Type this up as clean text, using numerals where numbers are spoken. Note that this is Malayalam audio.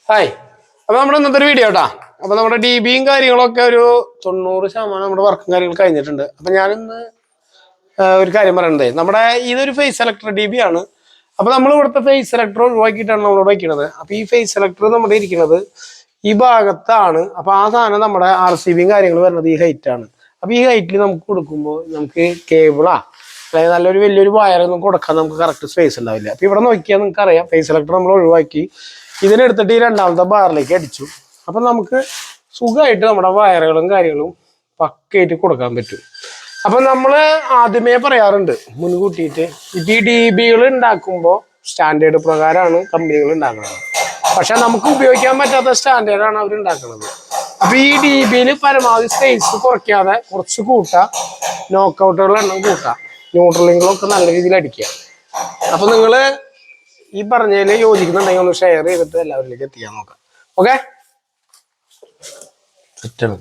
ഹായ്. അപ്പൊ നമ്മുടെ ഇന്നത്തെ ഒരു വീഡിയോ കേട്ടാ. അപ്പൊ നമ്മുടെ DBയും കാര്യങ്ങളൊക്കെ ഒരു 90% നമ്മുടെ വർക്കും കാര്യങ്ങൾ കഴിഞ്ഞിട്ടുണ്ട്. അപ്പൊ ഞാനിന്ന് ഒരു കാര്യം പറയണ്ടേ, നമ്മുടെ ഇതൊരു ഫേസ് സെലക്ടർ DB ആണ്. അപ്പൊ നമ്മൾ ഇവിടുത്തെ ഫേസ് സെലക്ടർ ഒഴിവാക്കിയിട്ടാണ് നമ്മളോട് വയ്ക്കുന്നത്. അപ്പൊ ഈ ഫേസ് സെലക്ടർ നമ്മുടെ ഇരിക്കുന്നത് ഈ ഭാഗത്താണ്. അപ്പൊ ആ സാധനം നമ്മുടെ RCBയും കാര്യങ്ങൾ വരുന്നത് ഈ ഹൈറ്റ് ആണ്. അപ്പൊ ഈ ഹൈറ്റിൽ നമുക്ക് കൊടുക്കുമ്പോൾ നമുക്ക് കേബിളാ അതായത് നല്ലൊരു വലിയൊരു വയറൊന്നും കൊടുക്കാൻ നമുക്ക് കറക്റ്റ് സ്പേസ് ഉണ്ടാവില്ല. അപ്പൊ ഇവിടെ നോക്കിയാൽ നിങ്ങൾക്ക് അറിയാം, ഫേസ് സെലക്ടർ നമ്മൾ ഒഴിവാക്കി ഇതിനെടുത്തിട്ട് ഈ രണ്ടാമത്തെ ബാറിലേക്ക് അടിച്ചു. അപ്പൊ നമുക്ക് സുഖമായിട്ട് നമ്മുടെ വയറുകളും കാര്യങ്ങളും പക്കയായിട്ട് കൊടുക്കാൻ പറ്റും. അപ്പൊ നമ്മള് ആദ്യമേ പറയാറുണ്ട് മുൻകൂട്ടിയിട്ട്, ഇപ്പൊ ഈ DBകൾ ഉണ്ടാക്കുമ്പോൾ സ്റ്റാൻഡേർഡ് പ്രകാരമാണ് കമ്പനികൾ ഉണ്ടാക്കുന്നത്. പക്ഷെ നമുക്ക് ഉപയോഗിക്കാൻ പറ്റാത്ത സ്റ്റാൻഡേർഡാണ് അവർ ഉണ്ടാക്കുന്നത്. അപ്പൊ ഈ DBയിൽ പരമാവധി സ്പേസ് കുറയ്ക്കാതെ കുറച്ച് കൂട്ടാം, നോക്കൗട്ടുകളുടെ എണ്ണം കൂട്ടാം, ന്യൂട്രലിങ്ങളൊക്കെ നല്ല രീതിയിൽ അടിക്കുക. അപ്പൊ നിങ്ങള് ഈ പറഞ്ഞതിൽ യോജിക്കുന്നുണ്ടെങ്കിൽ ഒന്ന് ഷെയർ ചെയ്തിട്ട് എല്ലാവരിലേക്ക് എത്തിക്കാൻ നോക്കാം. ഓക്കെ.